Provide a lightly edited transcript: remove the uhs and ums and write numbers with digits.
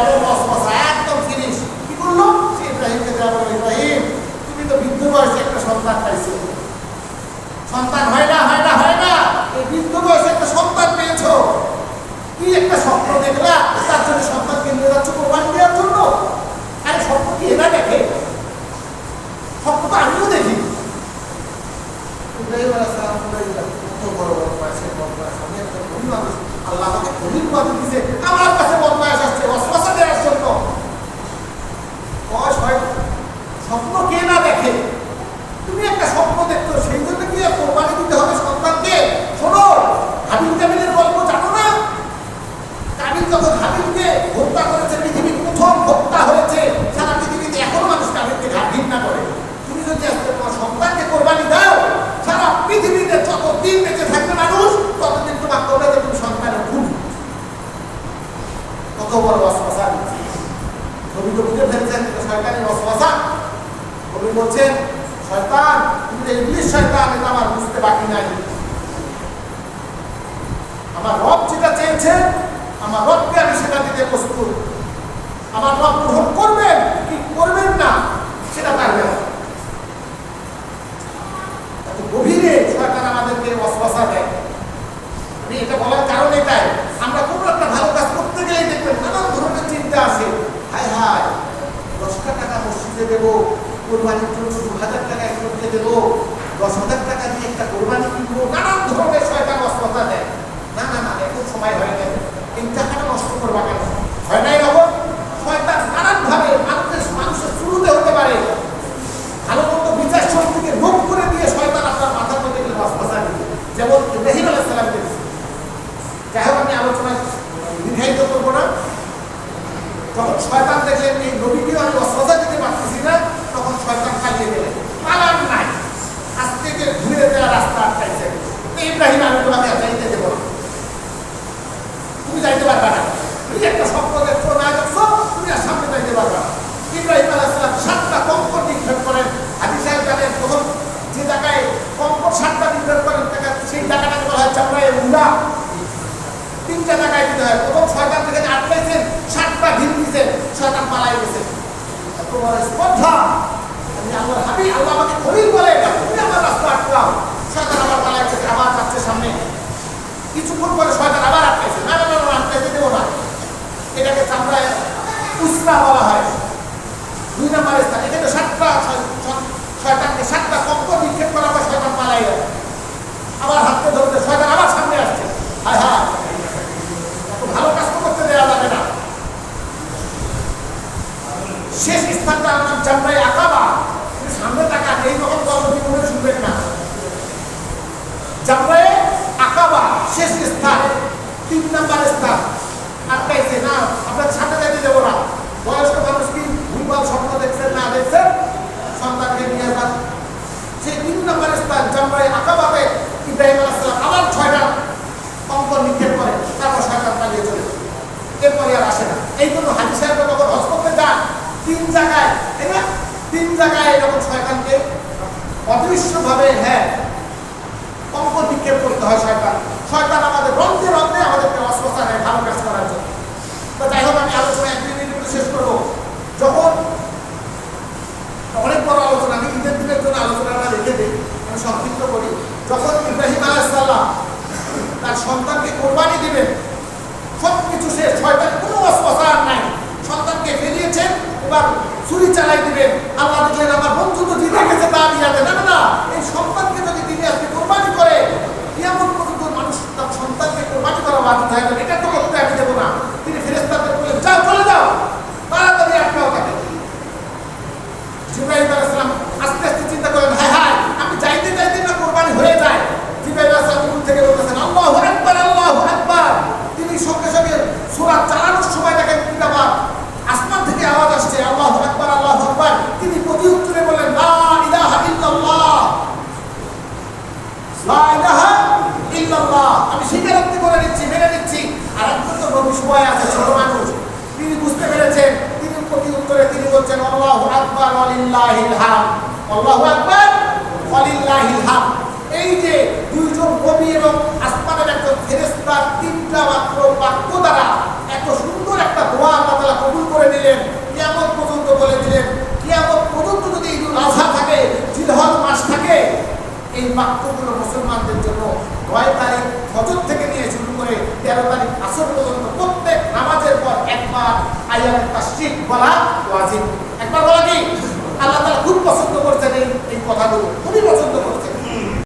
এবং ওয়াসওয়াসা একদম ফিনিশ। কি করলো? সে ইব্রাহিমকে যা বলে, ইব্রাহিম তুমি তো বৃদ্ধ বয়সে একটা সন্তান পাইছো, সন্তান হয় না হয় না হয় না, এই বৃদ্ধ বয়সে একটা সন্তান পেয়েছো, কি একটা স্বপ্ন দেখলা, তার জন্য সন্তানকে নিয়ে যাচ্ছ কোরবানি দেওয়ার জন্য? আরে স্বপ্ন কি এরা দেখে? স্বপ্ন তো আমিও দেখি। ইব্রাহিম আলাইহিস সালাম কত বড় বদমাশ, আমি একটা গরিব মানুষ, আল্লাহ আমাকে গরিব মানুষ দিয়েছে, আমার কাছে বদমাশ আসছে ওয়াসওয়াসা দেওয়ার জন্য। স্বপ্ন কে না দেখে? তুমি একটা স্বপ্ন দেখছো, সেই জন্য কি কোরবানি দিতে হবে সন্তানকে? শোনো, হাবিল কাবিলের গল্প জানো না? কাবিল যখন হাবিলকে হত্যা করেছে, পৃথিবীর প্রথম হত্যা হয়েছে সারা পৃথিবীতে, এখনো মানুষ কাবিলকে ঘৃণা করে। তুমি যদি আজকে তোমার সন্তানকে কোরবানি দাও, সারা পৃথিবীতে যতদিন বেঁচে থাকবে মানুষ, ততদিন তোমার করবে যে তুমি সন্তানের খুন। কত বড় ওয়াসওয়াসা! নবী তো বুঝে ফেলছেন শয়তানের ওয়াসওয়াসা। নবী বলছেন, শয়তান তুমি যে ইবলিস শয়তান, এটা আমার বুঝতে বাকি নাই। আমার রব যেটা চেয়েছে, আমার রবকে আমি সেটা দিতে প্রস্তুত। আমার রব গ্রহণ করবেন কি করবেন না সেটা তার ব্যাপার। এত গভীরে শয়তান আমাদেরকে ওয়াসওয়াসা দেয়। আমি এটা বলার কারণ এটাই, আমরা কোনো একটা ভালো কাজ করতে গেলেই দেখবেন নানান ধরনের চিন্তা আসে। হায় হায়, 10টা টাকা মসজিদে দেবো, কোরবানির জন্য 2000 টাকা একজনকে দেবো, 10,000 টাকা দিয়ে একটা কোরবানি কিনবো, নানান ধরনের শয়তান ওয়াসওয়াসা দেয়। না না না, এখন সময় হয়ে গেছে, এই টাকাটা নষ্ট করবা কেন? হয় নাই রকম শয়তান নানানভাবে মানুষের শুরুতে হতে পারে ভালো মন্দ বিচার শক্তিকে লোপ করে দিয়ে শয়তান আপনার মাথার মধ্যে ওয়াসওয়াসা দিবে, যেমন ইব্রাহিম আলাইহিস সালাম দিয়েছে। যাই হোক, আমি আলোচনা দীর্ঘায়িত করবো না। যখন শয়তান দেখলেন এই নবীকেও আমি ওয়াসওয়াসা দিতে পারতেছি না, তখন শয়তান পালিয়ে গেলেন। পালার নাই, আজ থেকে ঘুরে দেওয়ার রাস্তা আটকাইছে। ইব্রাহিম, আমি তোমাকে যাইতে দেবো না, তুমি যাইতে পারবা না, তুমি একটা স্বপ্ন দেখছো না দেখছো, তুমি আর সামনে যাইতে পারবা না। ইব্রাহিম আলাইহিস সালাম 7টা কঙ্কর নিক্ষেপ করেন। হাদিস সাহেব জানেন, তখন যে জায়গায় কঙ্কর 7টা নিক্ষেপ করেন সেই জায়গাটাকে বলা হয় চামড়ায় উড়া। 3টা জায়গায় দিতে হয়। প্রথম শয়তান থেকে আটকাইছেন, 7টা ঢিল দিয়েছেন, শয়তান পালাই গেছে। এত বড় স্পর্ধা! আমি আল্লাহর হাবিব, আল্লাহ আমাকে খলিল বলে, তুমি আমার রাস্তা আটকাও। শয়তান আবার পালাই গেছে, আবার যাচ্ছে সামনে। কিছুক্ষণ পরে শয়তান আবার আটকাইছে, না না না, আটকাইতে দেবো না। এটাকে চামড়ায় উসরা বলা হয়, 2 নম্বর স্থান। এখানে 7টা শয়তানকে 7টা কঙ্কর নিক্ষেপ করা হয়, শয়তান পালাই গেল। আবার হাতে ধরতে শয়তান আবার সামনে আসছে। হায় হায়, এত ভালো কাজ করতে দেওয়া যাবে না। শেষ স্থানটার নাম জামরায়ে আকাবা। সামনে তাকান, এই রকম গল্প জীবনে শুনবেন না। জামরায়ে আকাবা শেষ স্থান, 3 নম্বর স্থান। আটকাইছে না, আপনার সামনে যাইতে দেবো না। বয়স্ক মানুষ কি ভুলভাল স্বপ্ন দেখছেন না দেখছেন, সন্তানকে নিয়ে যান। সেই 3 নম্বর স্থান জামরায়ে আকাবাতে ইব্রাহিম আলাইহিস সালাম আবার 6টা কঙ্কর নিক্ষেপ করে, তারপর শয়তান পালিয়ে চলে যায়। এরপরে আর আসে না। এই জন্য হাজী সাহেবরা যখন হজ করতে যান, 3 জায়গায়, তাই না, 3 জায়গায় এরকম শয়তানকে অদৃশ্যভাবে কঙ্কর নিক্ষেপ করতে হয়। শয়তান আমাদের রন্ধে রন্ধে আমাদেরকে ওয়াসওয়াসা দেয় ভালো কাজ করার জন্য। তো যাই হোক, আমি আলোচনা 1 মিনিটে শেষ করবো। যখন অনেক বড় আলোচনা, আমি ঈদের দিনের জন্য আলোচনাটা রেখে দিই, আমি সংক্ষিপ্ত করি। যখন ইব্রাহিম আলাইহিস সালাম তার সন্তানকে কোরবানি দিবেন, সবকিছু শেষ, শয়তানের কোনো ওয়াসওয়াসা আর নাই। সন্তানকে ফেলিয়েছেন, এবার ছুরি চালাই দিবেন। আল্লাহ দেখলেন আমার বন্ধু তো জিতে গেছে, তা দিয়ে না না না, এই সন্তানকে যদি তিনি আজকে কোরবানি করে, কিয়ামত পর্যন্ত মানুষ তার সন্তানকে কোরবানি করা বাধ্য হয়ে যাবে। এটা তো করতে আমি দেবো না। তিনি ফেরেশতাদের বললেন, যাও চলে যাও, তাড়াতাড়ি আটকাও তাকে। জিবরাইল আলাইহিস সালাম আস্তে আস্তে চিন্তা করেন, হায় হায়, আমি যাইতে যাইতে না কোরবানি হয়ে যায়। জিবরাইল আলাইহিস সালাম দূর থেকে বলতেছেন, আল্লাহু আকবার, আল্লাহু আকবার। তিনি সঙ্গে সঙ্গে সূরা চালানোর সময় দেখেন কিতাবাত আসমান থেকে আওয়াজ আসছে, আল্লাহু আকবার, আল্লাহু আকবার। তিনি প্রতি উত্তরে বললেন, লা ইলাহা ইল্লাল্লাহ, লা ইলাহা ইল্লাল্লাহ। আমি স্বীকারোক্তি করে নিচ্ছি, মেনে নিচ্ছি। আর একজন তো নবী সময় আছে, ছোট মানুষ, তিনি বুঝতে পেরেছেন। তিনি প্রতি উত্তরে তিনি বলছেন, আল্লাহু আকবার ওয়ালিল্লাহিল হামদ, আল্লাহু আকবার ওয়ালিল্লাহিল হামদ। এই যে 2 জন নবী এবং আসমানের একজন ফেরেশতা, 3টা মাত্র বাক্য দ্বারা এত সুন্দর একটা দোয়া আল্লাহ তাআলা মুসলমানদের জন্য 9 তারিখ ফজর থেকে নিয়ে শুরু করে 13 তারিখ আসর পর্যন্ত প্রত্যেক নামাজের পর একবার আইয়ামে তাশরিক বলা ওয়াজিব। একবার বলা কি? আল্লাহ তাআলা খুব পছন্দ করছেন এই কথাগুলো, খুবই পছন্দ করছেন।